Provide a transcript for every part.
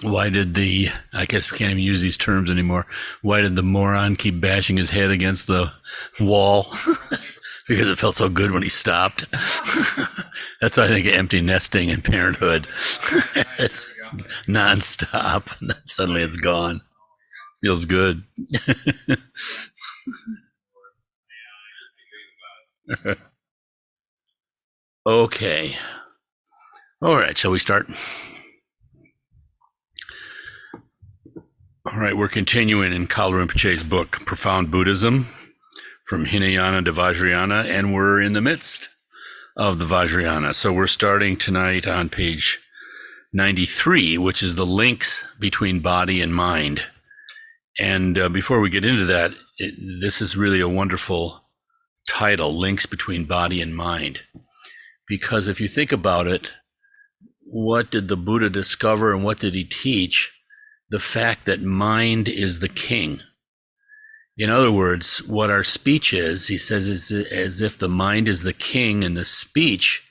Why did I guess we can't even use these terms anymore. Why did the moron keep bashing his head against the wall? Because it felt so good when he stopped. That's why I think of empty nesting and parenthood. It's nonstop. And then suddenly it's gone. Feels good. Okay. All right, shall we start? All right, we're continuing in Kalu Rinpoche's book, Profound Buddhism, from Hinayana to Vajrayana, and we're in the midst of the Vajrayana. So we're starting tonight on page 93, which is the links between body and mind. And before we get into that, this is really a wonderful title, Links Between Body and Mind. Because if you think about it, what did the Buddha discover and what did he teach? The fact that mind is the king. In other words, what our speech is, he says, is as if the mind is the king and the speech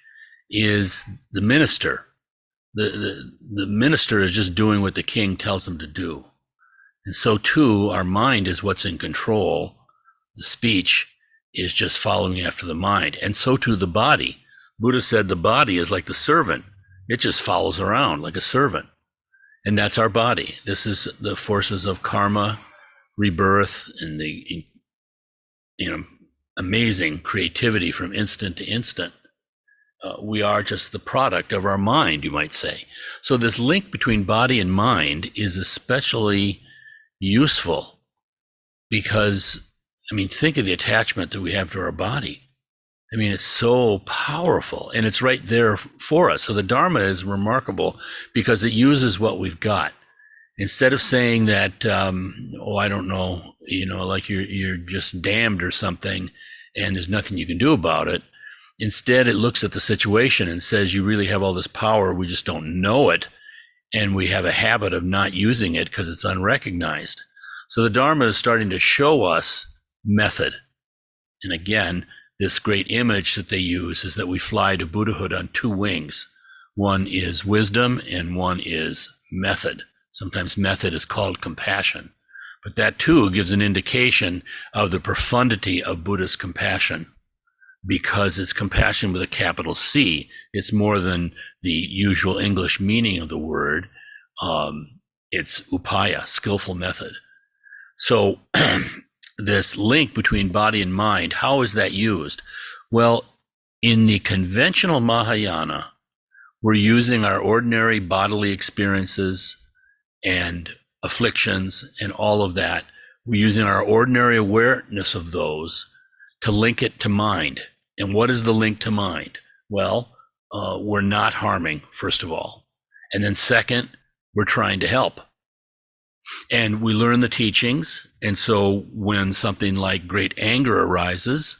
is the minister. The minister is just doing what the king tells him to do. And so too, our mind is what's in control. The speech is just following after the mind. And so too the body. Buddha said the body is like the servant. It just follows around like a servant. And that's our body. This is the forces of karma, rebirth, and the amazing creativity from instant to instant. We are just the product of our mind, you might say. So this link between body and mind is especially useful because, think of the attachment that we have to our body. It's so powerful, and it's right there for us. So the Dharma is remarkable because it uses what we've got. Instead of saying that, I don't know, like you're just damned or something, and there's nothing you can do about it. Instead, it looks at the situation and says, you really have all this power, we just don't know it, and we have a habit of not using it because it's unrecognized. So the Dharma is starting to show us method. And again, this great image that they use is that we fly to Buddhahood on two wings. One is wisdom and one is method. Sometimes method is called compassion. But that too gives an indication of the profundity of Buddha's compassion because it's compassion with a capital C. It's more than the usual English meaning of the word. It's upaya, skillful method. So this link between body and mind, how is that used? Well, in the conventional Mahayana, we're using our ordinary bodily experiences and afflictions and all of that. We're using our ordinary awareness of those to link it to mind. And what is the link to mind? Well, we're not harming, first of all. And then second, we're trying to help. And we learn the teachings. And so when something like great anger arises,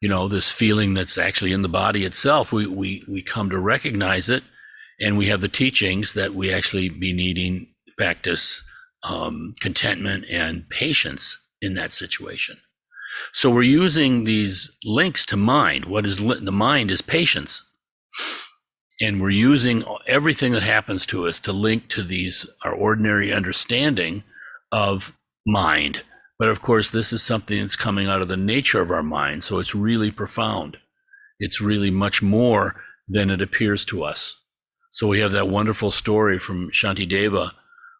this feeling that's actually in the body itself, we come to recognize it. And we have the teachings that we actually be needing to practice contentment and patience in that situation. So we're using these links to mind. What is the mind is patience. And we're using everything that happens to us to link to our ordinary understanding of mind. But of course, this is something that's coming out of the nature of our mind. So it's really profound. It's really much more than it appears to us. So we have that wonderful story from Shantideva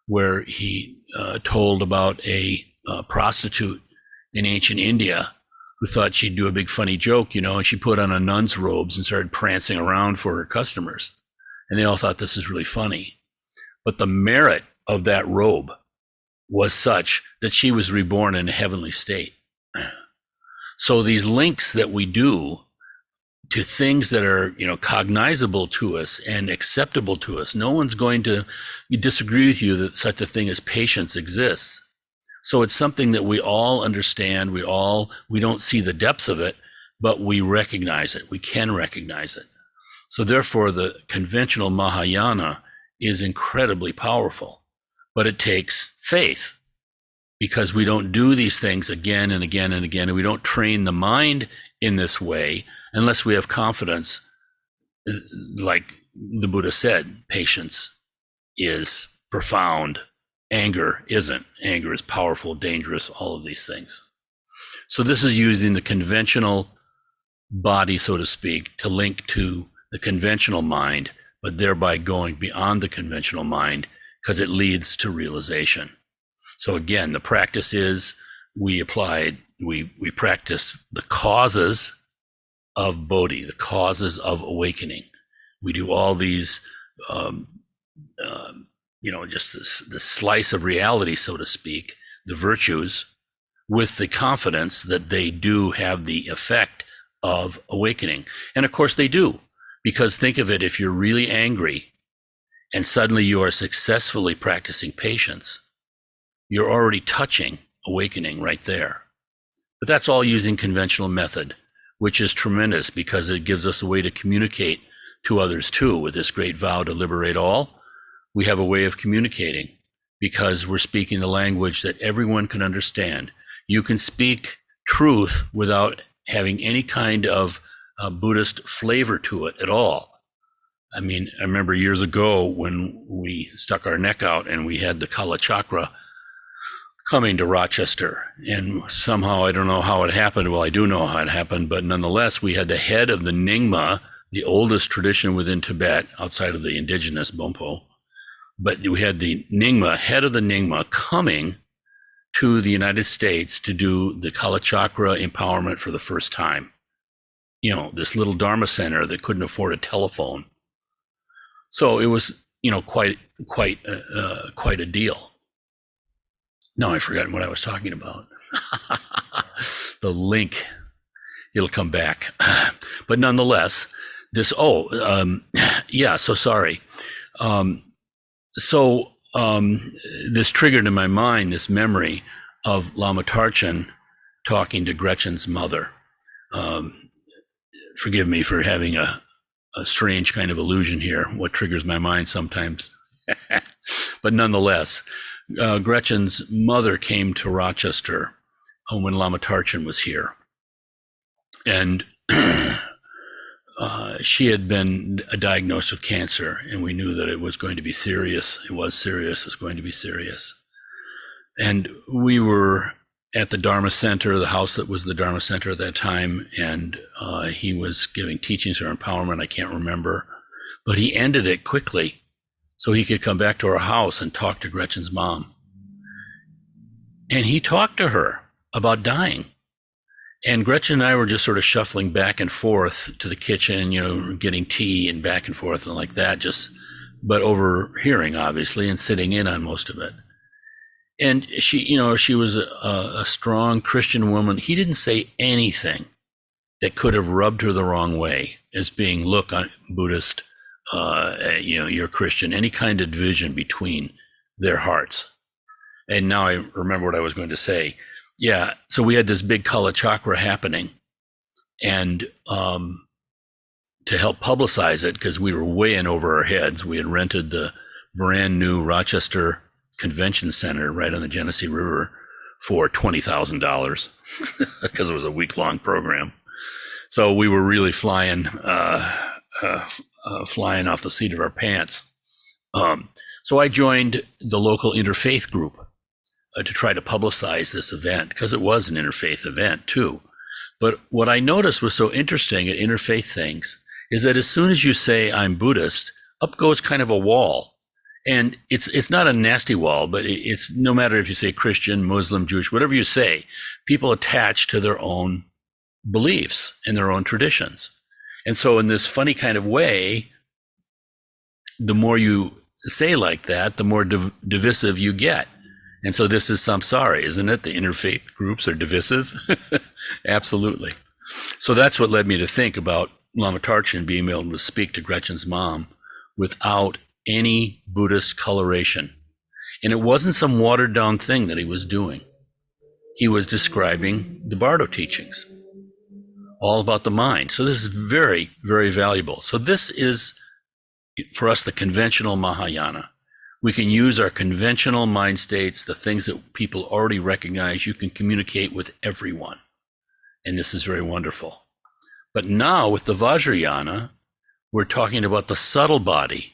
where he told about a prostitute in ancient India who thought she'd do a big funny joke, and she put on a nun's robes and started prancing around for her customers. And they all thought this is really funny. But the merit of that robe was such that she was reborn in a heavenly state. So these links that we do to things that are, cognizable to us and acceptable to us, no one's going to disagree with you that such a thing as patience exists. So it's something that we all understand. We don't see the depths of it, but we recognize it. We can recognize it. So therefore, the conventional Mahayana is incredibly powerful, but it takes faith because we don't do these things again and again and again. And we don't train the mind in this way unless we have confidence. Like the Buddha said, patience is profound. Anger isn't. Anger is powerful, dangerous, all of these things. So this is using the conventional body, so to speak, to link to the conventional mind, but thereby going beyond the conventional mind because it leads to realization. So again, the practice is we practice the causes of Bodhi, the causes of awakening. We do all these, just this slice of reality, so to speak, the virtues, with the confidence that they do have the effect of awakening. And of course they do, because think of it, if you're really angry and suddenly you are successfully practicing patience, you're already touching awakening right there. But that's all using conventional method, which is tremendous because it gives us a way to communicate to others too. With this great vow to liberate all, we have a way of communicating because we're speaking the language that everyone can understand. You can speak truth without having any kind of Buddhist flavor to it at all. I mean, I remember years ago when we stuck our neck out and we had the Kala Chakra coming to Rochester. And somehow, I don't know how it happened. Well, I do know how it happened, but nonetheless, we had the head of the Nyingma, the oldest tradition within Tibet outside of the indigenous Bonpo. But we had the Nyingma, head of the Nyingma, coming to the United States to do the Kala Chakra empowerment for the first time. This little Dharma center that couldn't afford a telephone. So it was, quite a deal. No, I forgot what I was talking about. The link, it'll come back. But nonetheless, this this triggered in my mind this memory of Lama Tarchin talking to Gretchen's mother. Forgive me for having a strange kind of illusion here, what triggers my mind sometimes. But nonetheless, Gretchen's mother came to Rochester when Lama Tarchin was here. And she had been diagnosed with cancer, and we knew that it was going to be serious. It was serious. It was going to be serious. And we were at the Dharma Center, the house that was the Dharma Center at that time, and he was giving teachings or empowerment. I can't remember. But he ended it quickly so he could come back to our house and talk to Gretchen's mom. And he talked to her about dying. And Gretchen and I were just sort of shuffling back and forth to the kitchen, getting tea and back and forth and like that, but overhearing, obviously, and sitting in on most of it. And she was a strong Christian woman. He didn't say anything that could have rubbed her the wrong way as being, look, I'm Buddhist, you're Christian, any kind of division between their hearts. And now I remember what I was going to say. Yeah, so we had this big Kala Chakra happening, and to help publicize it, because we were way in over our heads, we had rented the brand new Rochester Convention Center right on the Genesee River for $20,000 because it was a week-long program. So we were really flying off the seat of our pants. So I joined the local interfaith group to try to publicize this event, because it was an interfaith event too. But what I noticed was so interesting at interfaith things is that as soon as you say I'm Buddhist, up goes kind of a wall. And it's not a nasty wall, but it's no matter if you say Christian, Muslim, Jewish, whatever you say, people attach to their own beliefs and their own traditions. And so in this funny kind of way, the more you say like that, the more divisive you get. And so this is samsara, isn't it? The interfaith groups are divisive. Absolutely. So that's what led me to think about Lama Tarchin being able to speak to Gretchen's mom without any Buddhist coloration. And it wasn't some watered down thing that he was doing. He was describing the Bardo teachings, all about the mind. So this is very, very valuable. So this is, for us, the conventional Mahayana. We can use our conventional mind states, the things that people already recognize. You can communicate with everyone. And this is very wonderful. But now with the Vajrayana, we're talking about the subtle body.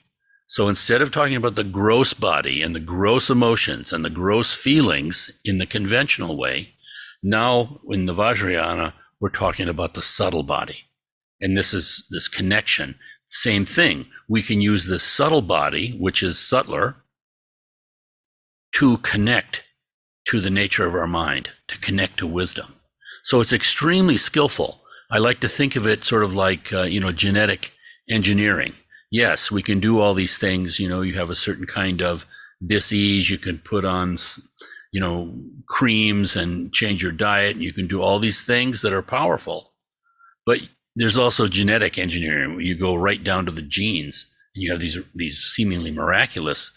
So instead of talking about the gross body and the gross emotions and the gross feelings in the conventional way, now in the Vajrayana, we're talking about the subtle body. And this is this connection. Same thing. We can use this subtle body, which is subtler, to connect to the nature of our mind, to connect to wisdom. So it's extremely skillful. I like to think of it sort of like, genetic engineering. Yes, we can do all these things. You have a certain kind of disease. You can put on, creams and change your diet. And you can do all these things that are powerful. But there's also genetic engineering where you go right down to the genes and you have these seemingly miraculous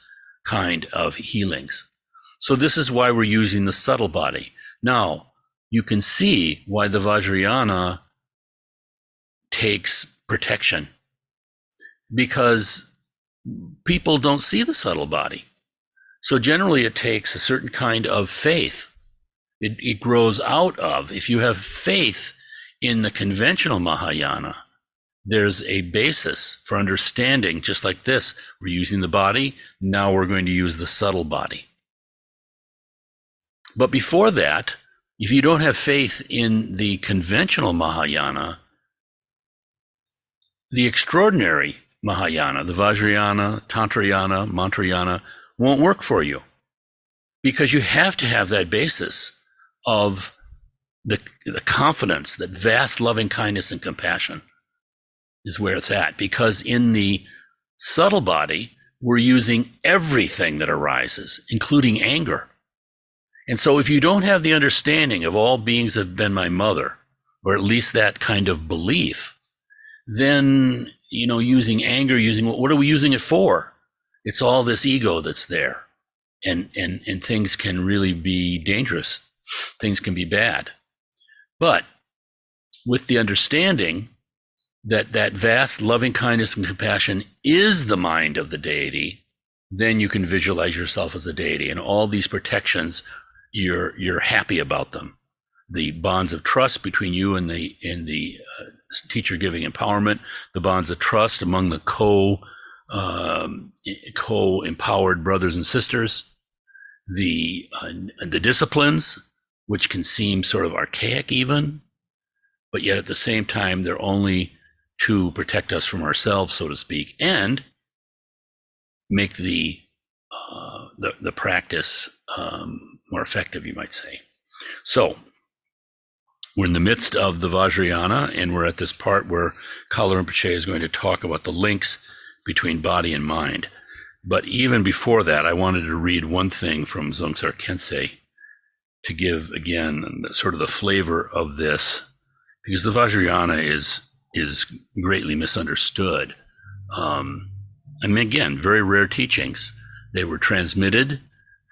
kind of healings. So this is why we're using the subtle body. Now, you can see why the Vajrayana takes protection, because people don't see the subtle body. So generally it takes a certain kind of faith. It grows out of, if you have faith in the conventional Mahayana, there's a basis for understanding, just like this. We're using the body, now we're going to use the subtle body. But before that, if you don't have faith in the conventional Mahayana, the extraordinary Mahayana, the Vajrayana, Tantrayana, Mantrayana, won't work for you, because you have to have that basis of the confidence, that vast loving kindness and compassion is where it's at. Because in the subtle body, we're using everything that arises, including anger. And so if you don't have the understanding of all beings have been my mother, or at least that kind of belief, then, using anger, what are we using it for? It's all this ego that's there. And things can really be dangerous. Things can be bad. But with the understanding that vast loving kindness and compassion is the mind of the deity, then you can visualize yourself as a deity, and all these protections, you're happy about them. The bonds of trust between you and the teacher giving empowerment, the bonds of trust among the co-empowered brothers and sisters, the disciplines, which can seem sort of archaic even, but yet at the same time, they're only to protect us from ourselves, so to speak, and make the practice more effective, you might say. So we're in the midst of the Vajrayana, and we're at this part where Kalu Rinpoche is going to talk about the links between body and mind. But even before that, I wanted to read one thing from Dzongtsar Khyentse to give, again, sort of the flavor of this, because the Vajrayana is greatly misunderstood. Again, very rare teachings. They were transmitted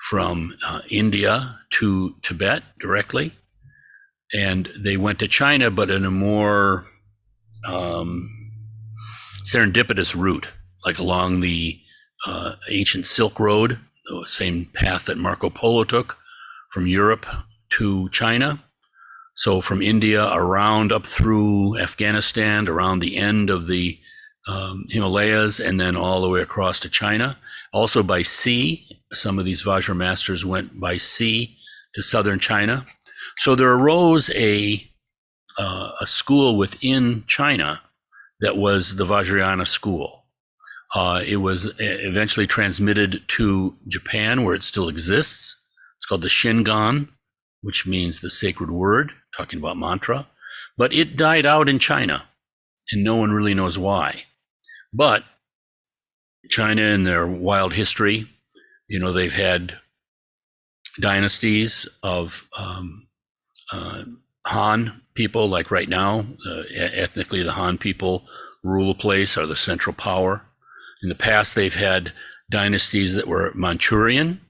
from India to Tibet directly, and they went to China, but in a more serendipitous route, like along the ancient Silk Road, the same path that Marco Polo took from Europe to China. So from India around up through Afghanistan, around the end of the Himalayas, and then all the way across to China. Also by sea, some of these Vajra masters went by sea to southern China. So there arose a school within China that was the Vajrayana school. It was eventually transmitted to Japan, where it still exists. It's called the Shingon, which means the sacred word, talking about mantra. But it died out in China, and no one really knows why. But China, in their wild history, they've had dynasties of Han people, like right now, ethnically the Han people rule a place, are the central power. In the past, they've had dynasties that were Manchurian.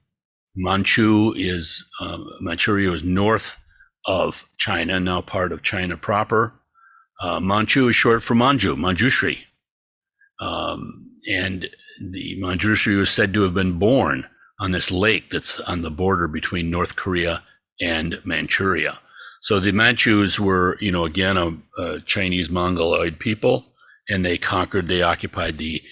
Manchuria is north of China, now part of China proper. Manchu is short for Manju, Manjushri. And the Manjushri was said to have been born on this lake that's on the border between North Korea and Manchuria. So the Manchus were, again, a Chinese Mongoloid people, and they occupied the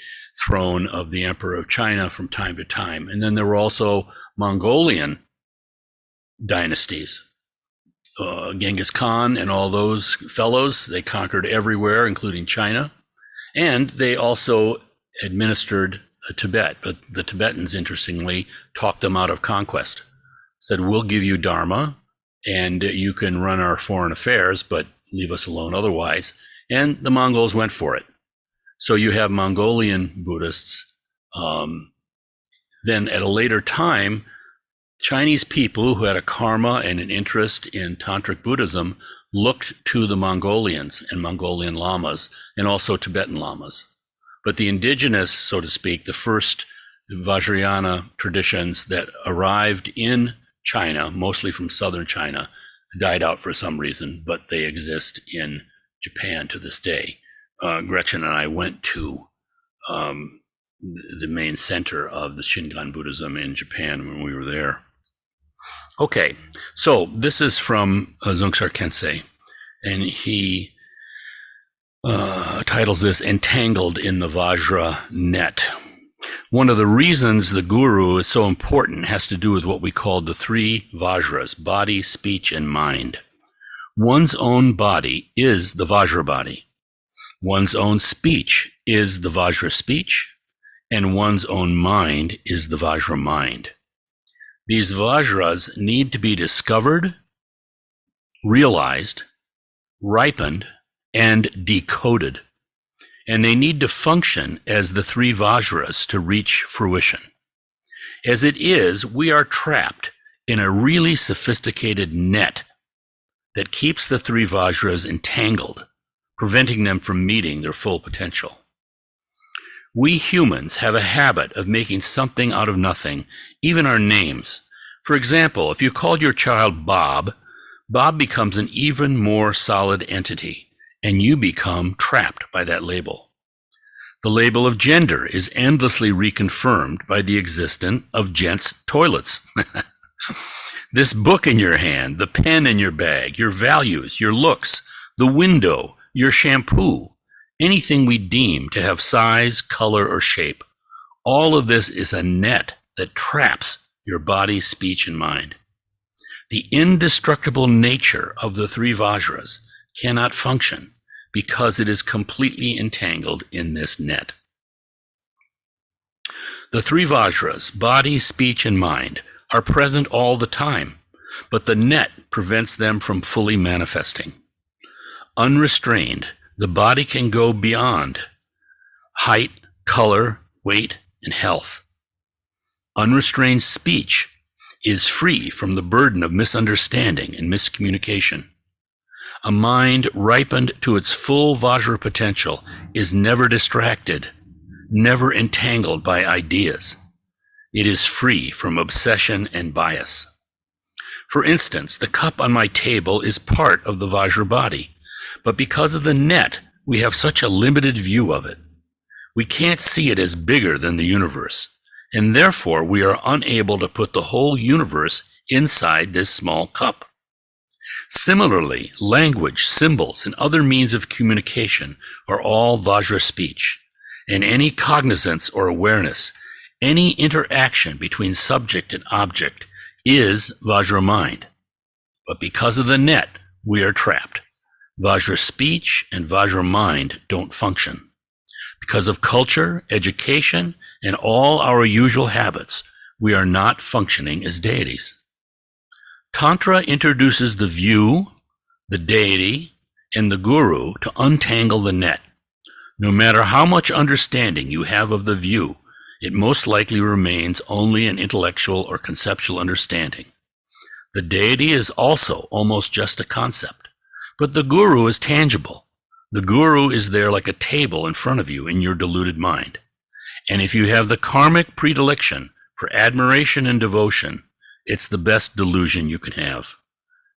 throne of the emperor of China from time to time. And then there were also Mongolian dynasties. Genghis Khan and all those fellows, they conquered everywhere, including China. And they also administered Tibet. But the Tibetans, interestingly, talked them out of conquest. Said, we'll give you Dharma, and you can run our foreign affairs, but leave us alone otherwise. And the Mongols went for it. So you have Mongolian Buddhists. Then at a later time, Chinese people who had a karma and an interest in Tantric Buddhism looked to the Mongolians and Mongolian lamas, and also Tibetan lamas. But the indigenous, so to speak, the first Vajrayana traditions that arrived in China, mostly from southern China, died out for some reason, but they exist in Japan to this day. Gretchen and I went to the main center of the Shingon Buddhism in Japan when we were there. Okay, so this is from Dzongkhar Khyentse, and he titles this Entangled in the Vajra Net. One of the reasons the guru is so important has to do with what we call the three Vajras, body, speech, and mind. One's own body is the Vajra body. One's own speech is the Vajra speech, and one's own mind is the Vajra mind. These Vajras need to be discovered, realized, ripened, and decoded. And they need to function as the three Vajras to reach fruition. As it is, we are trapped in a really sophisticated net that keeps the three Vajras entangled, preventing them from meeting their full potential. We humans have a habit of making something out of nothing, even our names. For example, if you called your child Bob, Bob becomes an even more solid entity, and you become trapped by that label. The label of gender is endlessly reconfirmed by the existence of gents' toilets. This book in your hand, the pen in your bag, your values, your looks, the window, your shampoo, anything we deem to have size, color, or shape, all of this is a net that traps your body, speech, and mind. The indestructible nature of the three Vajras cannot function because it is completely entangled in this net. The three Vajras, body, speech, and mind, are present all the time, but the net prevents them from fully manifesting. Unrestrained, the body can go beyond height, color, weight, and health. Unrestrained speech is free from the burden of misunderstanding and miscommunication. A mind ripened to its full Vajra potential is never distracted, never entangled by ideas. It is free from obsession and bias. For instance, the cup on my table is part of the Vajra body, but because of the net, we have such a limited view of it. We can't see it as bigger than the universe, and therefore we are unable to put the whole universe inside this small cup. Similarly, language, symbols, and other means of communication are all Vajra speech, and any cognizance or awareness, any interaction between subject and object is Vajra mind. But because of the net, we are trapped. Vajra speech and Vajra mind don't function. Because of culture, education, and all our usual habits, we are not functioning as deities. Tantra introduces the view, the deity, and the guru to untangle the net. No matter how much understanding you have of the view, it most likely remains only an intellectual or conceptual understanding. The deity is also almost just a concept, but the guru is tangible. The guru is there like a table in front of you in your deluded mind. And if you have the karmic predilection for admiration and devotion, it's the best delusion you can have.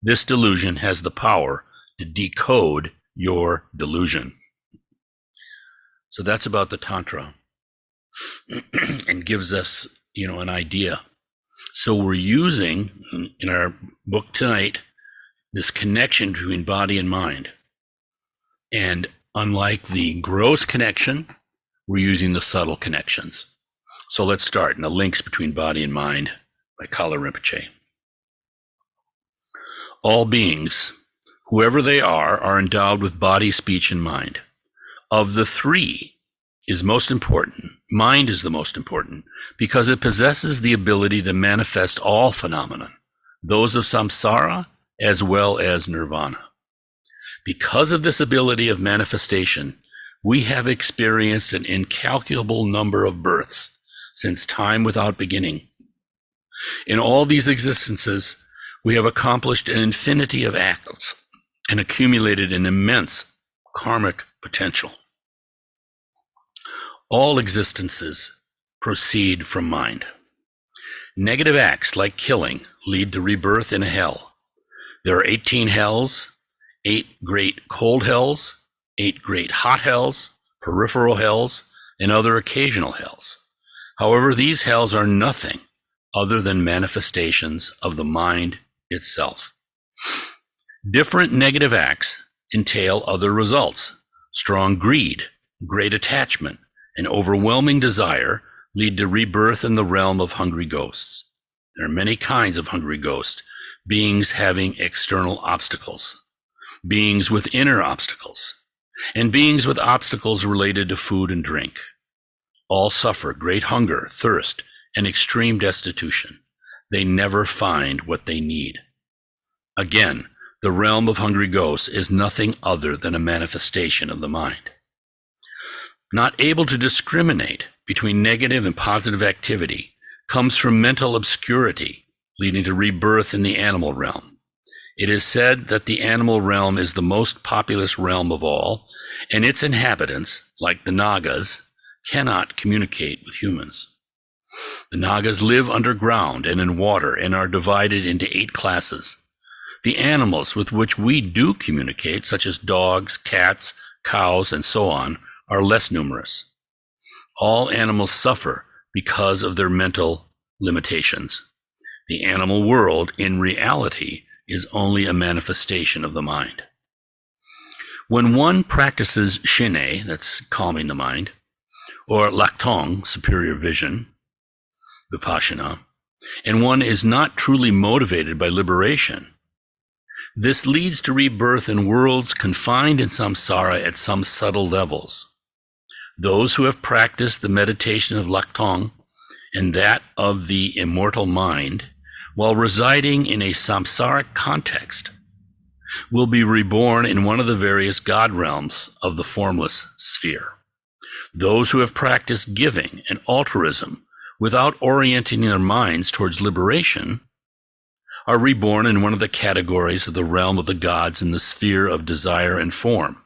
This delusion has the power to decode your delusion. So that's about the Tantra and gives us, an idea. So we're using, in our book tonight, this connection between body and mind. And unlike the gross connection, we're using the subtle connections. So let's start in the links between body and mind by Kalu Rinpoche. All beings, whoever they are endowed with body, speech, and mind. Of the three is most important, mind is the most important, because it possesses the ability to manifest all phenomena, those of samsara as well as nirvana. Because of this ability of manifestation, we have experienced an incalculable number of births since time without beginning. In all these existences, we have accomplished an infinity of acts and accumulated an immense karmic potential. All existences proceed from mind. Negative acts like killing lead to rebirth in a hell. There are 18 hells, 8 great cold hells, 8 great hot hells, peripheral hells, and other occasional hells. However, these hells are nothing other than manifestations of the mind itself. Different negative acts entail other results. Strong greed, great attachment, and overwhelming desire lead to rebirth in the realm of hungry ghosts. There are many kinds of hungry ghosts, beings having external obstacles, beings with inner obstacles, and beings with obstacles related to food and drink. All suffer great hunger, thirst, and extreme destitution. They never find what they need. Again, the realm of hungry ghosts is nothing other than a manifestation of the mind. Not able to discriminate between negative and positive activity comes from mental obscurity, leading to rebirth in the animal realm. It is said that the animal realm is the most populous realm of all, and its inhabitants, like the Nagas, cannot communicate with humans. The Nagas live underground and in water and are divided into 8 classes. The animals with which we do communicate, such as dogs, cats, cows, and so on, are less numerous. All animals suffer because of their mental limitations. The animal world, in reality, is only a manifestation of the mind. When one practices Shine, that's calming the mind, or Laktong, superior vision, Vipassana, and one is not truly motivated by liberation, this leads to rebirth in worlds confined in samsara at some subtle levels. Those who have practiced the meditation of Laktong and that of the immortal mind while residing in a samsaric context will be reborn in one of the various God realms of the formless sphere. Those who have practiced giving and altruism without orienting their minds towards liberation are reborn in one of the categories of the realm of the gods in the sphere of desire and form.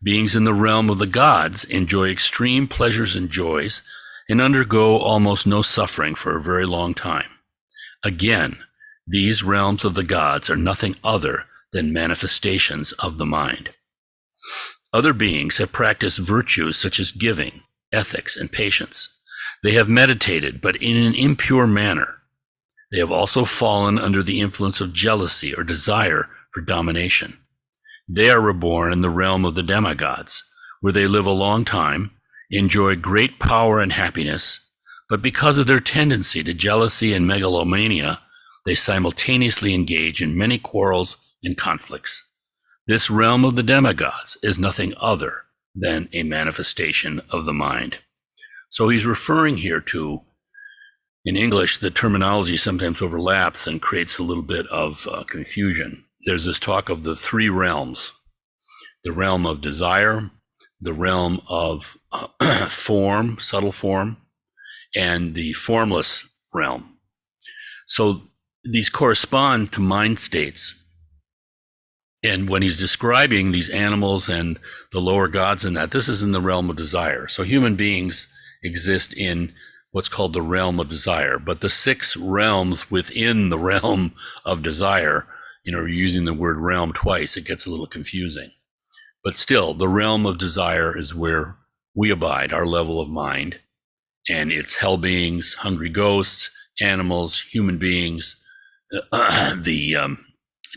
Beings in the realm of the gods enjoy extreme pleasures and joys and undergo almost no suffering for a very long time. Again, these realms of the gods are nothing other than manifestations of the mind. Other beings have practiced virtues such as giving, ethics, and patience. They have meditated, but in an impure manner. They have also fallen under the influence of jealousy or desire for domination. They are reborn in the realm of the demigods, where they live a long time, enjoy great power and happiness, but because of their tendency to jealousy and megalomania, they simultaneously engage in many quarrels and conflicts. This realm of the demigods is nothing other than a manifestation of the mind. So he's referring here to, in English, the terminology sometimes overlaps and creates a little bit of confusion. There's this talk of the 3 realms, the realm of desire, the realm of form, subtle form, and the formless realm. So these correspond to mind states. And when he's describing these animals and the lower gods in that, this is in the realm of desire. So human beings exist in what's called the realm of desire. But the 6 realms within the realm of desire, using the word realm twice, it gets a little confusing. But still, the realm of desire is where we abide, our level of mind. And it's hell beings, hungry ghosts, animals, human beings, the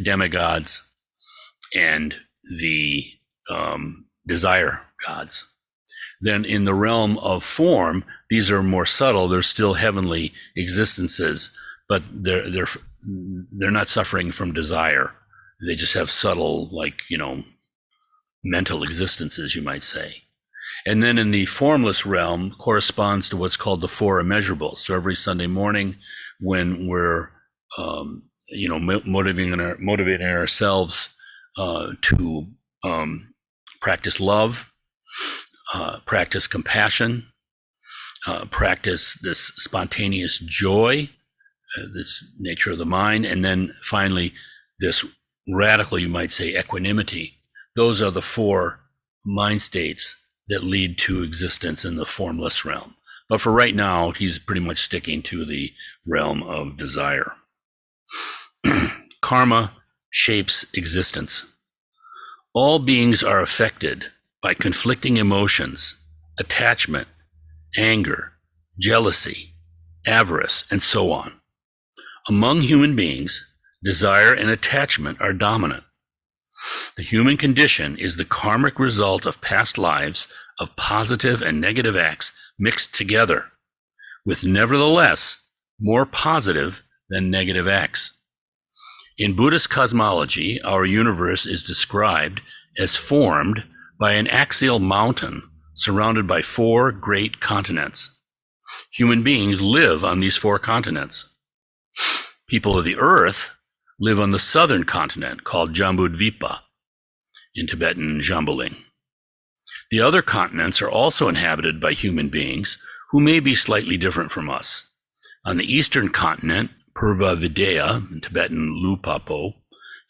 demigods, and the desire gods. Then in the realm of form, these are more subtle. They're still heavenly existences, but they're not suffering from desire. They just have subtle, like, mental existences, you might say. And then in the formless realm corresponds to what's called the four immeasurables. So every Sunday morning when we're, motivating ourselves to practice love, practice compassion, practice this spontaneous joy, this nature of the mind, and then finally this radical, you might say, equanimity. Those are the four mind states that lead to existence in the formless realm. But for right now, he's pretty much sticking to the realm of desire. Karma shapes existence. All beings are affected by conflicting emotions, attachment, anger, jealousy, avarice, and so on. Among human beings, desire and attachment are dominant. The human condition is the karmic result of past lives of positive and negative acts mixed together, with nevertheless more positive than negative acts. In Buddhist cosmology, our universe is described as formed by an axial mountain surrounded by four great continents. Human beings live on these four continents. People of the earth live on the southern continent called Jambudvipa, in Tibetan Jambuling. The other continents are also inhabited by human beings who may be slightly different from us. On the eastern continent, Purva Vidya, in Tibetan Lupapo,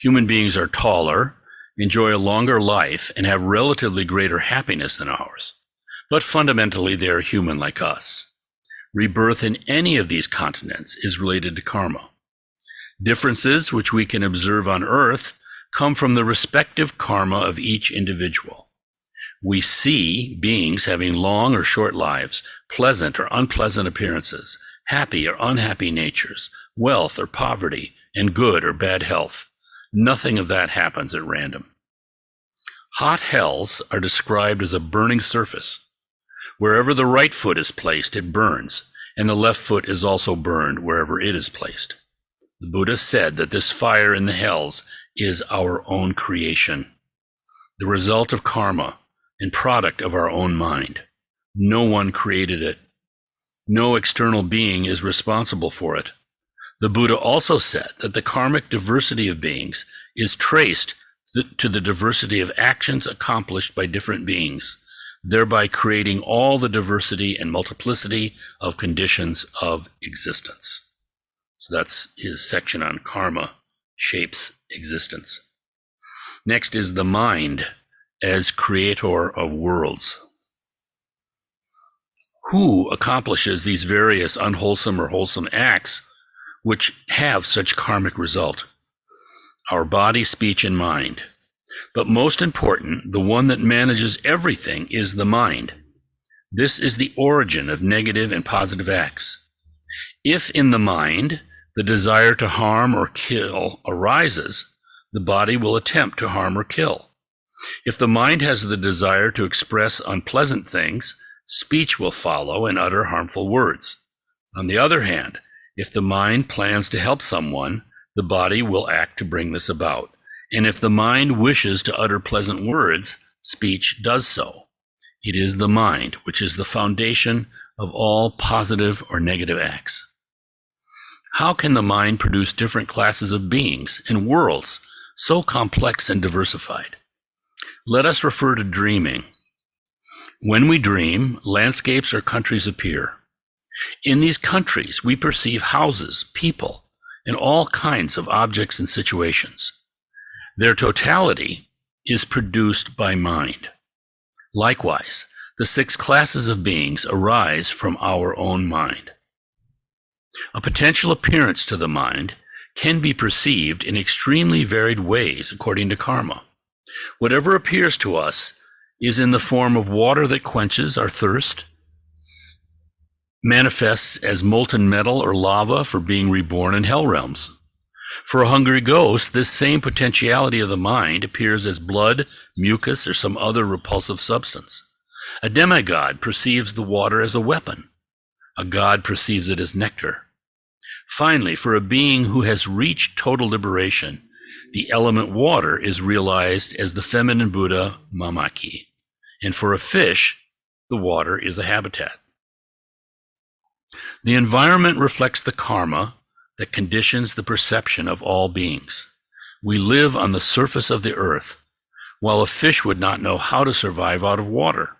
human beings are taller, enjoy a longer life, and have relatively greater happiness than ours. But fundamentally, they are human like us. Rebirth in any of these continents is related to karma. Differences which we can observe on earth come from the respective karma of each individual. We see beings having long or short lives, pleasant or unpleasant appearances, happy or unhappy natures, wealth or poverty, and good or bad health. Nothing of that happens at random. Hot hells are described as a burning surface. Wherever the right foot is placed, it burns, and the left foot is also burned wherever it is placed. The Buddha said that this fire in the hells is our own creation, the result of karma and product of our own mind. No one created it. No external being is responsible for it. The Buddha also said that the karmic diversity of beings is traced to the diversity of actions accomplished by different beings, thereby creating all the diversity and multiplicity of conditions of existence. So that's his section on karma shapes existence. Next is the mind as creator of worlds. Who accomplishes these various unwholesome or wholesome acts which have such karmic result? Our body, speech, and mind. But most important, the one that manages everything is the mind. This is the origin of negative and positive acts. If in the mind the desire to harm or kill arises, the body will attempt to harm or kill. If the mind has the desire to express unpleasant things, speech will follow and utter harmful words. On the other hand, if the mind plans to help someone, the body will act to bring this about. And if the mind wishes to utter pleasant words, speech does so. It is the mind which is the foundation of all positive or negative acts. How can the mind produce different classes of beings and worlds so complex and diversified? Let us refer to dreaming. When we dream, landscapes or countries appear. In these countries, we perceive houses, people, and all kinds of objects and situations. Their totality is produced by mind. Likewise, the 6 classes of beings arise from our own mind. A potential appearance to the mind can be perceived in extremely varied ways according to karma. Whatever appears to us is in the form of water that quenches our thirst, manifests as molten metal or lava for being reborn in hell realms. For a hungry ghost, this same potentiality of the mind appears as blood, mucus, or some other repulsive substance. A demigod perceives the water as a weapon. A god perceives it as nectar. Finally, for a being who has reached total liberation, the element water is realized as the feminine Buddha Mamaki. And for a fish, the water is a habitat. The environment reflects the karma that conditions the perception of all beings. We live on the surface of the earth, while a fish would not know how to survive out of water.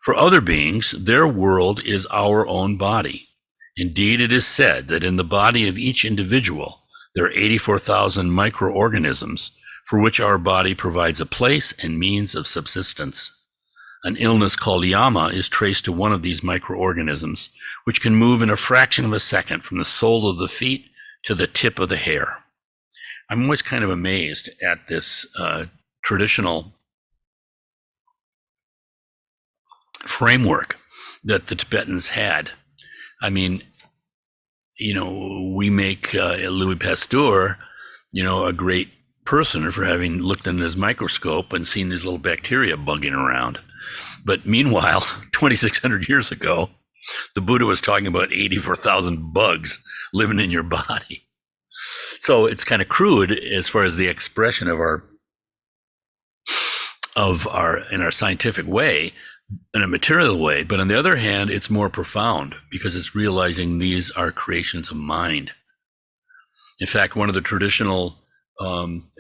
For other beings, their world is our own body. Indeed, it is said that in the body of each individual, there are 84,000 microorganisms for which our body provides a place and means of subsistence. An illness called yama is traced to one of these microorganisms, which can move in a fraction of a second from the sole of the feet to the tip of the hair. I'm always kind of amazed at this traditional framework that the Tibetans had. I mean, we make Louis Pasteur, a great person for having looked in his microscope and seen these little bacteria bugging around. But meanwhile, 2,600 years ago, the Buddha was talking about 84,000 bugs living in your body. So it's kind of crude as far as the expression of our in our scientific way, in a material way. But on the other hand, it's more profound because it's realizing these are creations of mind. In fact, one of the traditional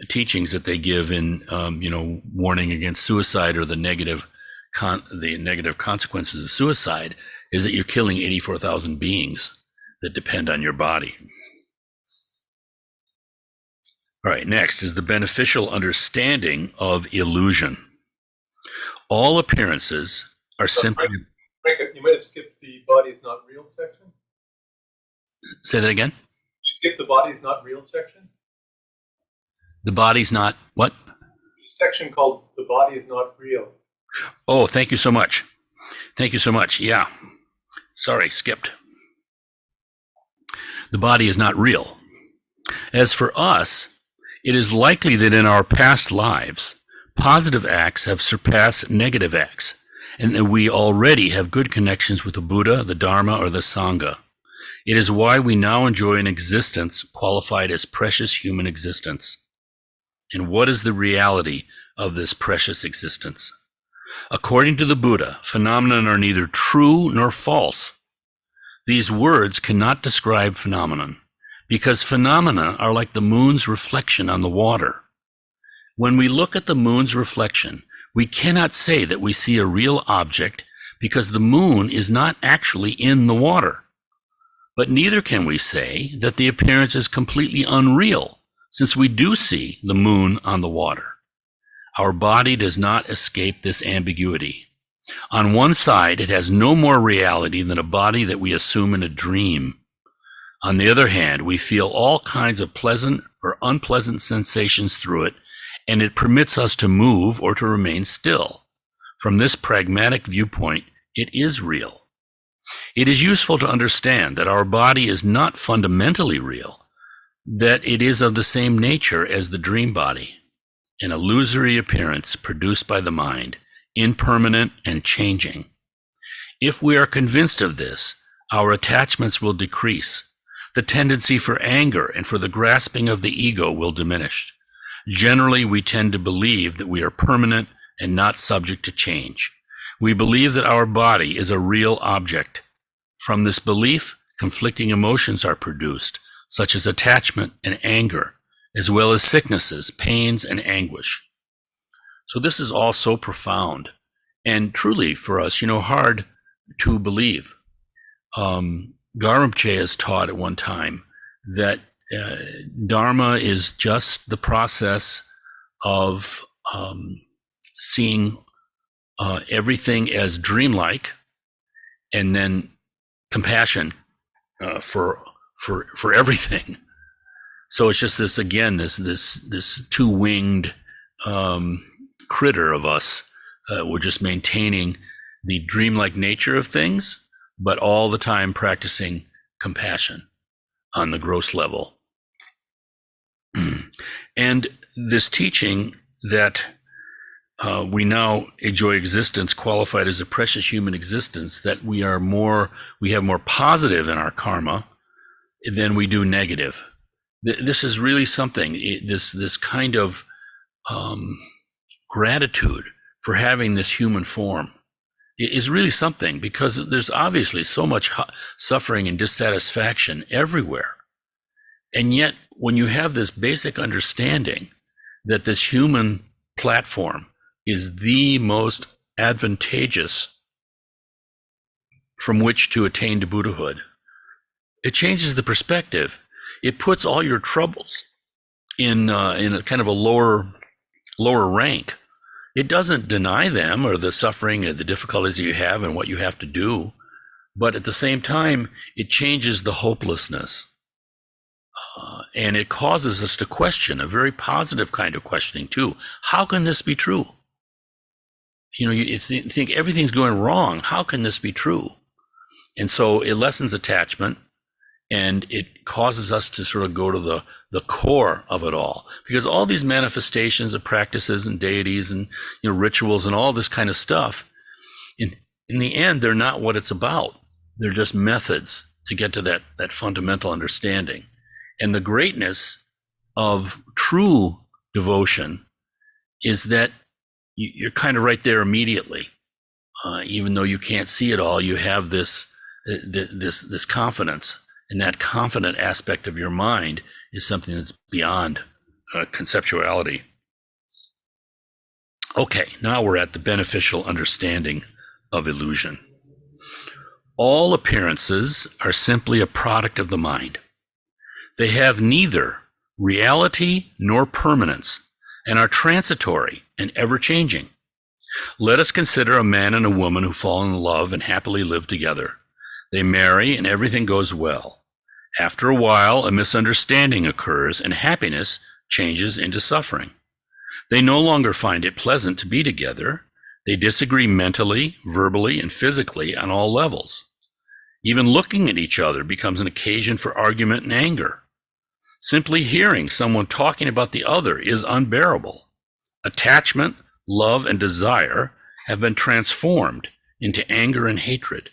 teachings that they give in, warning against suicide or the negative consequences of suicide is that you're killing 84,000 beings that depend on your body. All right, next is the beneficial understanding of illusion. All appearances are simply... Frank, you might have skipped the body is not real section. Say that again? You skipped the body is not real section? The body's not what? Section called the body is not real. Oh, thank you so much. Thank you so much. Yeah. Sorry, skipped. The body is not real. As for us, it is likely that in our past lives, positive acts have surpassed negative acts, and that we already have good connections with the Buddha, the Dharma, or the Sangha. It is why we now enjoy an existence qualified as precious human existence. And what is the reality of this precious existence? According to the Buddha, phenomena are neither true nor false. These words cannot describe phenomenon, because phenomena are like the moon's reflection on the water. When we look at the moon's reflection, we cannot say that we see a real object because the moon is not actually in the water. But neither can we say that the appearance is completely unreal, since we do see the moon on the water. Our body does not escape this ambiguity. On one side, it has no more reality than a body that we assume in a dream. On the other hand, we feel all kinds of pleasant or unpleasant sensations through it, and it permits us to move or to remain still. From this pragmatic viewpoint, it is real. It is useful to understand that our body is not fundamentally real, that it is of the same nature as the dream body, an illusory appearance produced by the mind, impermanent and changing. If we are convinced of this, our attachments will decrease. The tendency for anger and for the grasping of the ego will diminish. Generally, we tend to believe that we are permanent and not subject to change. We believe that our body is a real object. From this belief, conflicting emotions are produced, such as attachment and anger, as well as sicknesses, pains, and anguish. So this is all so profound and truly for us, hard to believe. Rinpoche has taught at one time that Dharma is just the process of seeing everything as dreamlike, and then compassion for everything. So it's just this, again, this two-winged critter of us. We're just maintaining the dreamlike nature of things, but all the time practicing compassion on the gross level. And this teaching that we now enjoy existence qualified as a precious human existence, that we have more positive in our karma than we do negative. This is really something. This kind of gratitude for having this human form is really something, because there's obviously so much suffering and dissatisfaction everywhere. And yet, when you have this basic understanding that this human platform is the most advantageous from which to attain to Buddhahood, it changes the perspective. It puts all your troubles in a kind of a lower rank. It doesn't deny them or the suffering or the difficulties that you have and what you have to do, but at the same time, it changes the hopelessness. And it causes us to question, a very positive kind of questioning too. How can this be true? You think everything's going wrong. How can this be true? And so it lessens attachment, and it causes us to sort of go to the core of it all. Because all these manifestations of practices and deities and rituals and all this kind of stuff, in the end, they're not what it's about. They're just methods to get to that fundamental understanding. And the greatness of true devotion is that you're kind of right there immediately. Even though you can't see it all, you have this confidence. And that confident aspect of your mind is something that's beyond conceptuality. Okay, now we're at the beneficial understanding of illusion. All appearances are simply a product of the mind. They have neither reality nor permanence, and are transitory and ever-changing. Let us consider a man and a woman who fall in love and happily live together. They marry and everything goes well. After a while, a misunderstanding occurs and happiness changes into suffering. They no longer find it pleasant to be together. They disagree mentally, verbally, and physically on all levels. Even looking at each other becomes an occasion for argument and anger. Simply hearing someone talking about the other is unbearable. Attachment, love, and desire have been transformed into anger and hatred.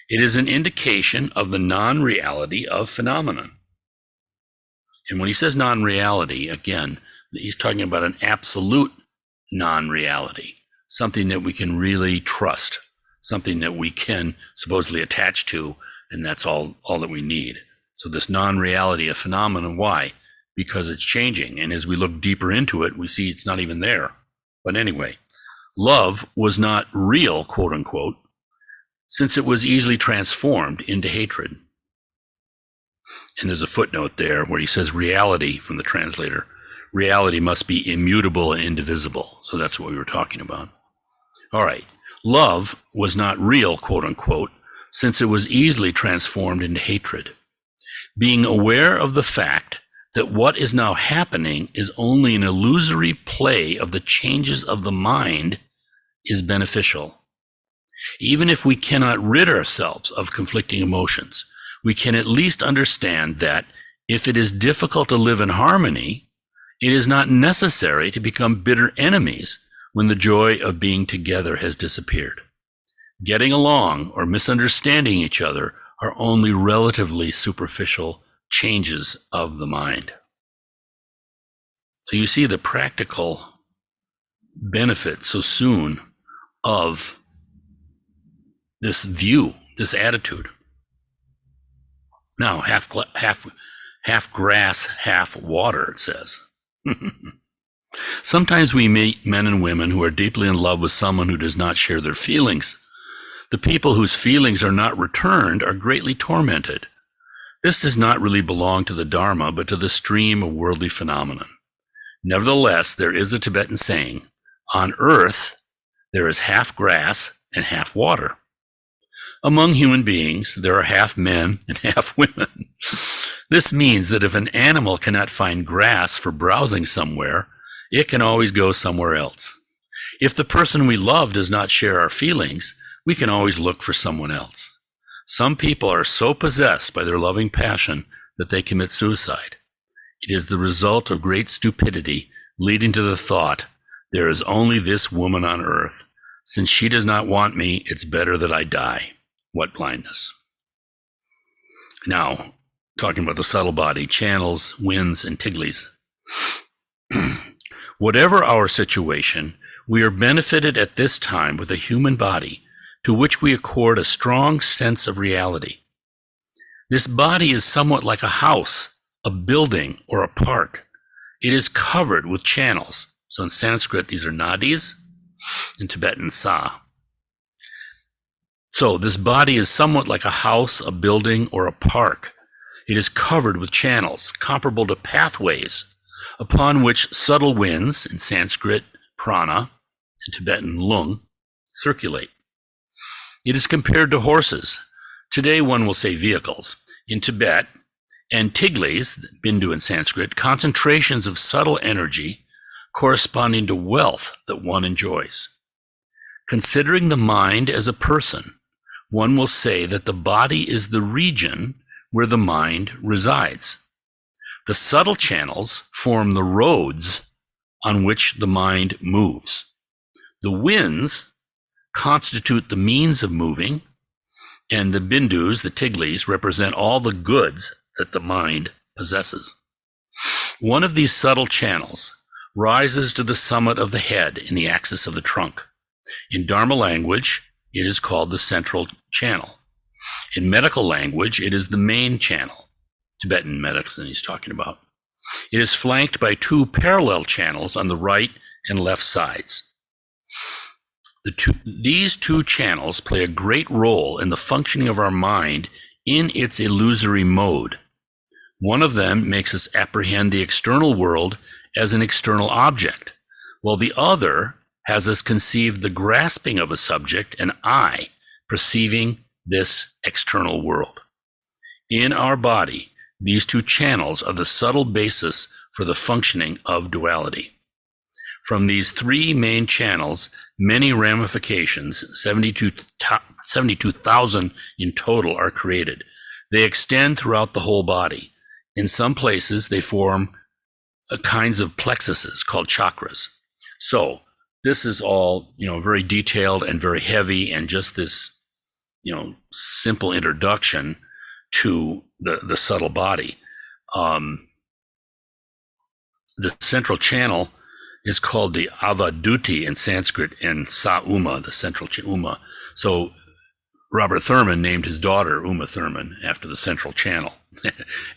It is an indication of the non-reality of phenomenon. And when he says non-reality, again, he's talking about an absolute non-reality, something that we can really trust, something that we can supposedly attach to, and that's all that we need. So this non-reality of phenomenon, why? Because it's changing. And as we look deeper into it, we see it's not even there. But anyway, love was not real, quote unquote, since it was easily transformed into hatred. And there's a footnote there where he says reality, from the translator, reality must be immutable and indivisible. So that's what we were talking about. All right. Love was not real, quote unquote, since it was easily transformed into hatred. Being aware of the fact that what is now happening is only an illusory play of the changes of the mind is beneficial. Even if we cannot rid ourselves of conflicting emotions, we can at least understand that if it is difficult to live in harmony, it is not necessary to become bitter enemies when the joy of being together has disappeared. Getting along or misunderstanding each other are only relatively superficial changes of the mind. So you see the practical benefit so soon of this view, this attitude. Now, half grass, half water, it says. Sometimes we meet men and women who are deeply in love with someone who does not share their feelings. The people whose feelings are not returned are greatly tormented. This does not really belong to the Dharma, but to the stream of worldly phenomenon. Nevertheless, there is a Tibetan saying, on earth, there is half grass and half water. Among human beings, there are half men and half women. This means that if an animal cannot find grass for browsing somewhere, it can always go somewhere else. If the person we love does not share our feelings, we can always look for someone else. Some people are so possessed by their loving passion that they commit suicide. It is the result of great stupidity leading to the thought There is only this woman on earth. Since she does not want me, it's better that I die. What blindness. Now, talking about the subtle body, channels, winds, and tiglies. Whatever our situation, we are benefited at this time with a human body to which we accord a strong sense of reality. This body is somewhat like a house, a building, or a park. It is covered with channels. So in Sanskrit, these are nadis, in Tibetan, sa. So this body is somewhat like a house, a building, or a park. It is covered with channels, comparable to pathways, upon which subtle winds, in Sanskrit, prana, in Tibetan, lung, circulate. It is compared to horses. Today one will say vehicles. In Tibet, and tiglis, bindu in Sanskrit, concentrations of subtle energy corresponding to wealth that one enjoys. Considering the mind as a person, one will say that the body is the region where the mind resides. The subtle channels form the roads on which the mind moves. The winds constitute the means of moving, and the bindus, the tiglis, represent all the goods that the mind possesses. One of these subtle channels rises to the summit of the head in the axis of the trunk. In Dharma language, it is called the central channel. In medical language, it is the main channel. Tibetan medicine he's talking about. It is flanked by two parallel channels on the right and left sides. These two channels play a great role in the functioning of our mind in its illusory mode. One of them makes us apprehend the external world as an external object, while the other has us conceive the grasping of a subject, an I, perceiving this external world. In our body, these two channels are the subtle basis for the functioning of duality. From these three main channels, many ramifications, 72,000 in total, are created. They extend throughout the whole body. In some places, they form kinds of plexuses called chakras. So this is all, very detailed and very heavy, and just this, simple introduction to the subtle body. The central channel is called the avaduti in Sanskrit, and sa uma, the central uma. So Robert Thurman named his daughter Uma Thurman after the central channel.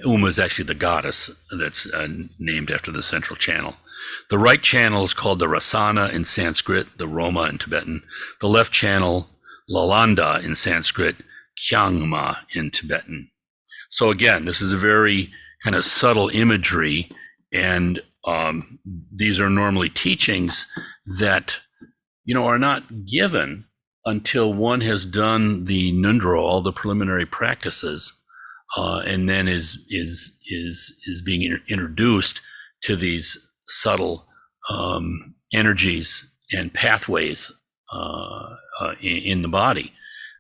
Uma is actually the goddess that's named after the central channel. The right channel is called the rasana in Sanskrit, the roma in Tibetan. The left channel, lalanda in Sanskrit, kyangma in Tibetan. So again, this is a very kind of subtle imagery, and these are normally teachings that, are not given until one has done the nundro, all the preliminary practices, and then is being introduced to these subtle energies and pathways in the body.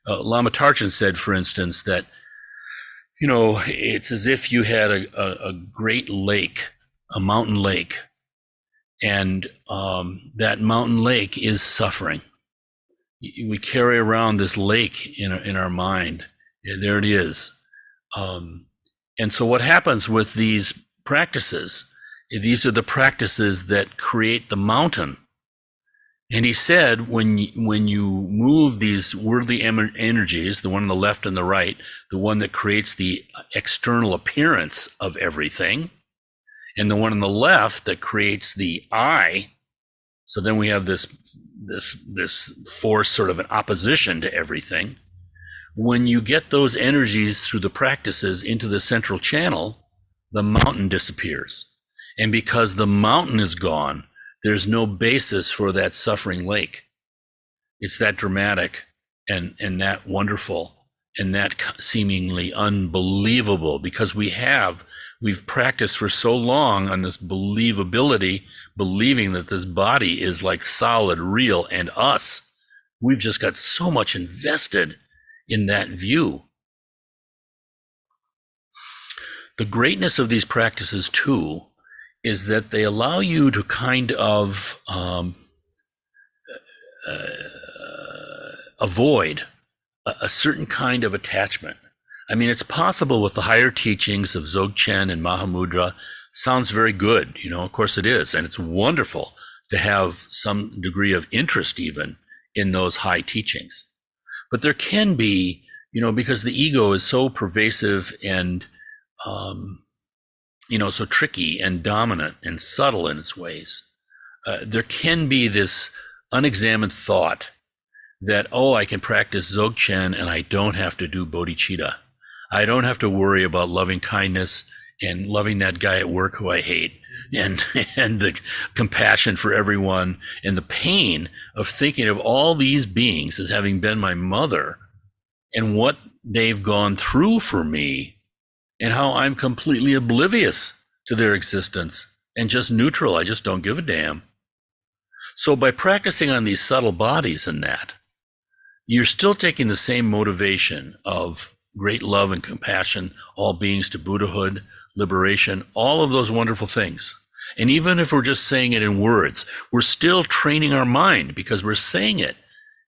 Lama Tarchin said, for instance, that it's as if you had a great lake, a mountain lake, and that mountain lake is suffering. We carry around this lake in our mind. There it is. And so what happens with these practices, these are the practices that create the mountain. And he said, when you move these worldly energies, the one on the left and the right, the one that creates the external appearance of everything, and the one on the left that creates the I, so then we have this force sort of an opposition to everything. When you get those energies through the practices into the central channel, the mountain disappears. And because the mountain is gone, there's no basis for that suffering lake. It's that dramatic and that wonderful and that seemingly unbelievable, because we've practiced for so long on this believability, believing that this body is like solid, real, and us. We've just got so much invested in that view. The greatness of these practices, too, is that they allow you to kind of avoid a certain kind of attachment. I mean, it's possible with the higher teachings of Dzogchen and Mahamudra. Sounds very good, of course it is. And it's wonderful to have some degree of interest even in those high teachings. But there can be, because the ego is so pervasive and, so tricky and dominant and subtle in its ways, there can be this unexamined thought that, I can practice Dzogchen and I don't have to do bodhicitta. I don't have to worry about loving kindness and loving that guy at work who I hate, and the compassion for everyone, and the pain of thinking of all these beings as having been my mother and what they've gone through for me, and how I'm completely oblivious to their existence and just neutral. I just don't give a damn. So by practicing on these subtle bodies and that, you're still taking the same motivation of great love and compassion, all beings to Buddhahood, liberation, all of those wonderful things. And even if we're just saying it in words, we're still training our mind because we're saying it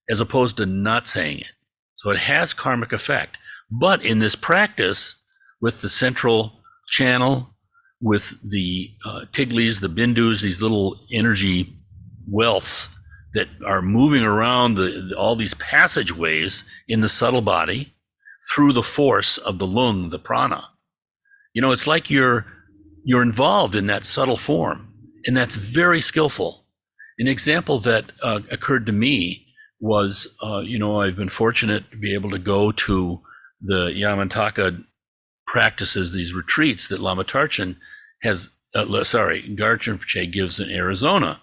as opposed to not saying it. So it has karmic effect. But in this practice, with the central channel, with the tiglis, the bindus, these little energy wealths that are moving around all these passageways in the subtle body through the force of the lung, the prana. It's like you're involved in that subtle form, and that's very skillful. An example that occurred to me was, I've been fortunate to be able to go to the Yamantaka practices, these retreats that Lama Tarchin Garchen Rinpoche gives in Arizona.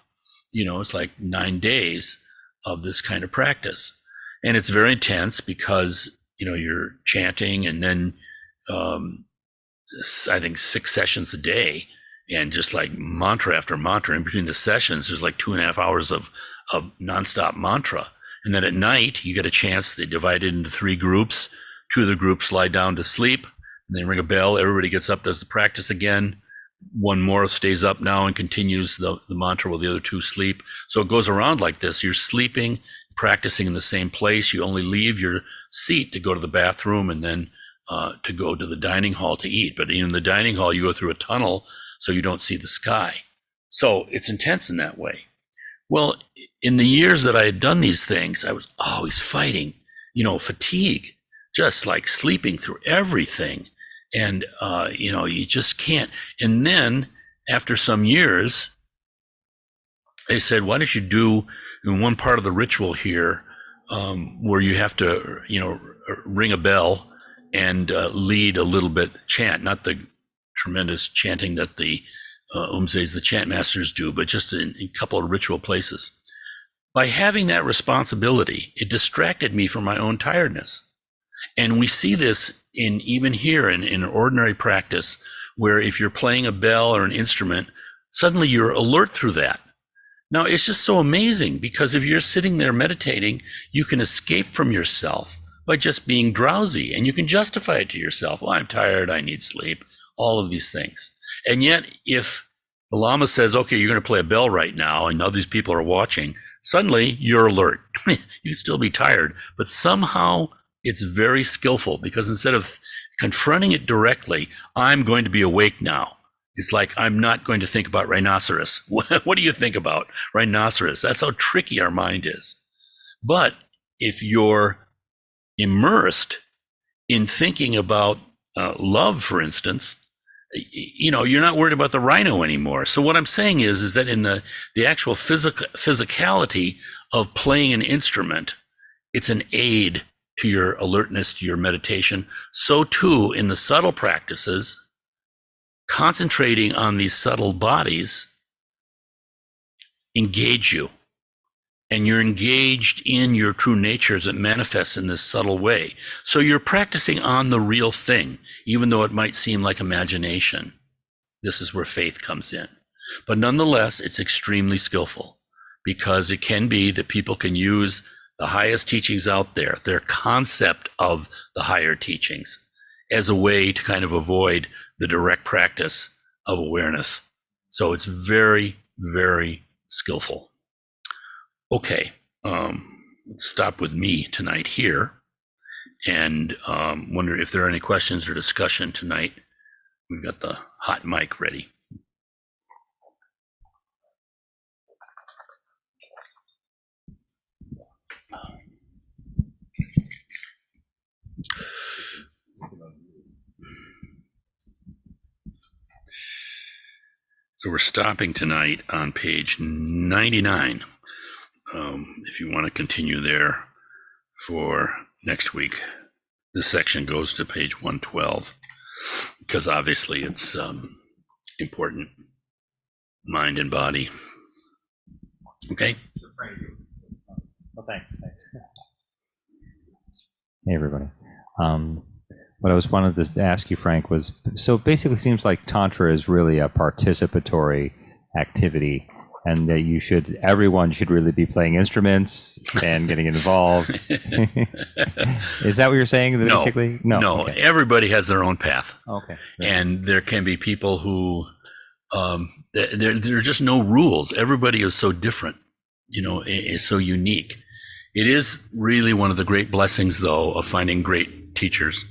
It's like 9 days of this kind of practice. And it's very intense because, you're chanting and then I think 6 sessions a day, and just like mantra after mantra. In between the sessions, there's like 2.5 hours of nonstop mantra. And then at night, you get a chance. They divide it into 3 groups. 2 of the groups lie down to sleep. And they ring a bell. Everybody gets up, does the practice again. 1 more stays up now and continues the mantra while the other 2 sleep. So it goes around like this. You're sleeping, practicing in the same place. You only leave your seat to go to the bathroom and then to go to the dining hall to eat. But in the dining hall, you go through a tunnel so you don't see the sky. So it's intense in that way. Well, in the years that I had done these things, I was always fighting, fatigue, just like sleeping through everything. And, you just can't. And then after some years, they said, why don't you do in one part of the ritual here where you have to, ring a bell and lead a little bit, chant, not the tremendous chanting that the Umzes, the chant masters do, but just in a couple of ritual places. By having that responsibility, it distracted me from my own tiredness. And we see this even here in ordinary practice, where if you're playing a bell or an instrument, suddenly you're alert through that. Now, it's just so amazing, because if you're sitting there meditating, you can escape from yourself by just being drowsy, and you can justify it to yourself. I'm tired, I need sleep, all of these things. And yet, if the Lama says, okay, you're going to play a bell right now, and all these people are watching, suddenly you're alert. You can still be tired, but somehow it's very skillful, because instead of confronting it directly, I'm going to be awake now. It's like, I'm not going to think about rhinoceros. What do you think about rhinoceros? That's how tricky our mind is. But if you're immersed in thinking about love, for instance, you're not worried about the rhino anymore. So what I'm saying is that in the actual physicality of playing an instrument, it's an aid to your alertness, to your meditation. So too, in the subtle practices, concentrating on these subtle bodies engage you. And you're engaged in your true nature as it manifests in this subtle way. So you're practicing on the real thing, even though it might seem like imagination. This is where faith comes in. But nonetheless, it's extremely skillful, because it can be that people can use the highest teachings out there, their concept of the higher teachings, as a way to kind of avoid the direct practice of awareness. So it's very, very skillful. Okay, let's stop with me tonight here, and wonder if there are any questions or discussion tonight. We've got the hot mic ready. So we're stopping tonight on page 99. If you want to continue there for next week, this section goes to page 112 because obviously it's important, mind and body. Okay. Well, thanks. Hey, everybody. What I wanted to ask you, Frank, was, so basically seems like Tantra is really a participatory activity, and that everyone should really be playing instruments and getting involved. Is that what you're saying, basically? No. Okay. Everybody has their own path. Okay. And there can be people who, there are just no rules. Everybody is so different, is so unique. It is really one of the great blessings, though, of finding great teachers,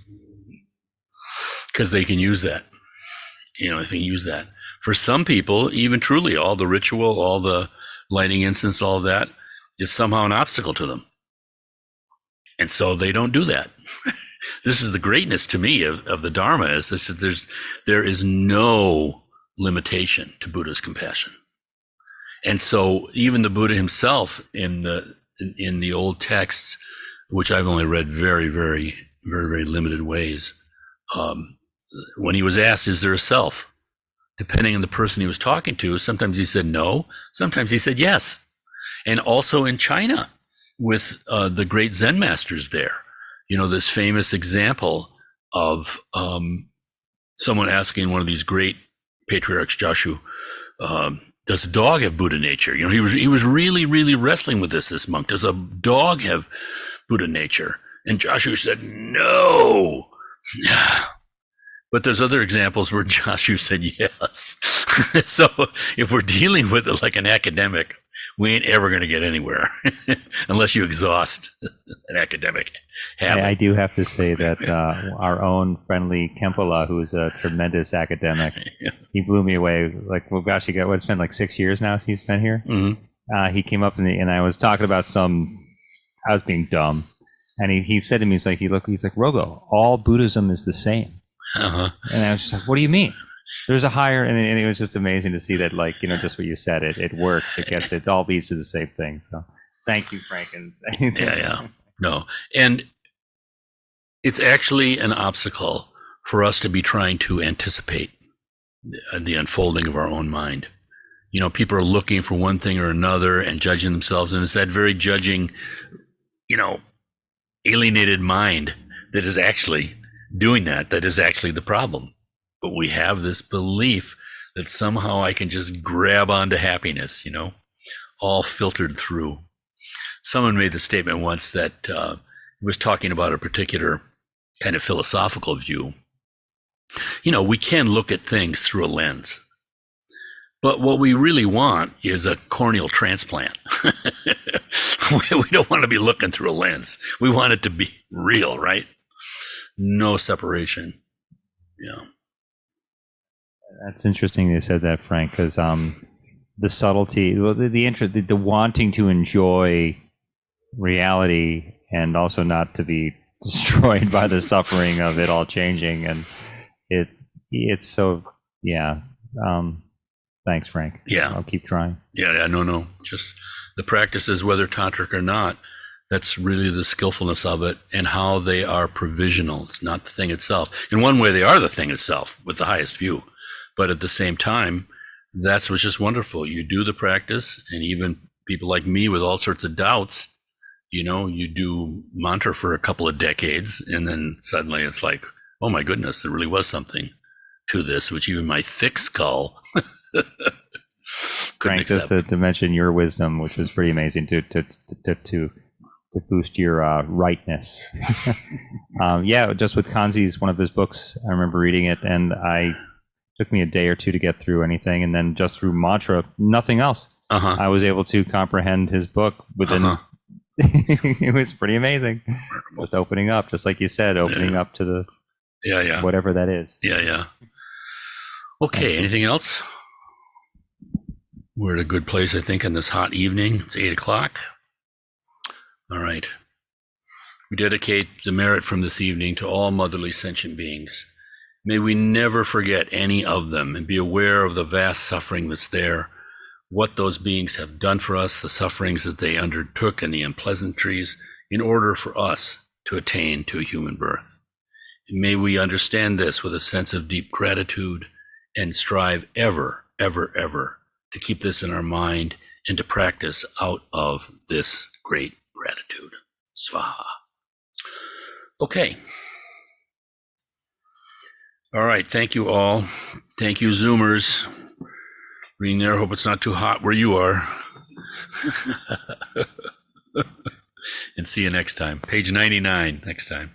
because they can use that. They can use that. For some people, even truly, all the ritual, all the lighting incense, all that is somehow an obstacle to them. And so they don't do that. This is the greatness to me of the Dharma, is that there is no limitation to Buddha's compassion. And so even the Buddha himself in the old texts, which I've only read very, very, very, very limited ways, when he was asked, is there a self? Depending on the person he was talking to, sometimes he said no, sometimes he said yes. And also in China with the great Zen masters there, this famous example of someone asking one of these great patriarchs, Jashu, does a dog have Buddha nature? He was really, really wrestling with this monk. Does a dog have Buddha nature? And Jashu said, no. But there's other examples where Jashu said yes. So if we're dealing with it like an academic, we ain't ever going to get anywhere unless you exhaust an academic habit. I do have to say that our own friendly Kempola, who is a tremendous academic, he blew me away. Like, well, gosh, it's been like 6 years now since he's been here. Mm-hmm. He came up and I was talking about I was being dumb. And he said to me, he's like, Rogo, all Buddhism is the same. Uh-huh. And I was just like, what do you mean? There's a higher, and it was just amazing to see that, just what you said, it works. It all leads to the same thing. So thank you, Frank. And yeah. No. And it's actually an obstacle for us to be trying to anticipate the unfolding of our own mind. People are looking for one thing or another and judging themselves. And it's that very judging, alienated mind that is actually doing that is actually the problem. But we have this belief that somehow I can just grab onto happiness, all filtered through. Someone made the statement once that was talking about a particular kind of philosophical view. We can look at things through a lens, but what we really want is a corneal transplant. We don't want to be looking through a lens. We want it to be real, right? No separation. Yeah. That's interesting you said that, Frank, because the subtlety, the interest, the wanting to enjoy reality and also not to be destroyed by the suffering of it all changing, and it's so, yeah. Thanks, Frank. Yeah, I'll keep trying. Yeah, no. Just the practices, whether tantric or not, that's really the skillfulness of it and how they are provisional. It's not the thing itself. In one way, they are the thing itself with the highest view. But at the same time, that's what's just wonderful. You do the practice, and even people like me with all sorts of doubts, you do mantra for a couple of decades, and then suddenly it's like, oh my goodness, there really was something to this, which even my thick skull Frank, just to mention your wisdom, which was pretty amazing to boost your rightness. Yeah, just with Kanzi's, one of his books, I remember reading it, and I took me a day or two to get through anything, and then just through mantra, nothing else. I was able to comprehend his book within. It was pretty amazing. Remarkable. Just opening up, just like you said, opening up to the whatever that is. Okay, anything else? We're at a good place, I think, on this hot evening. It's 8:00. All right. We dedicate the merit from this evening to all motherly sentient beings. May we never forget any of them and be aware of the vast suffering that's there, what those beings have done for us, the sufferings that they undertook, and the unpleasantries in order for us to attain to a human birth. And may we understand this with a sense of deep gratitude and strive ever, ever, ever to keep this in our mind and to practice out of this great gratitude. Svaha. Okay. All right. Thank you all. Thank you, Zoomers. Being there, hope it's not too hot where you are. And see you next time. Page 99 next time.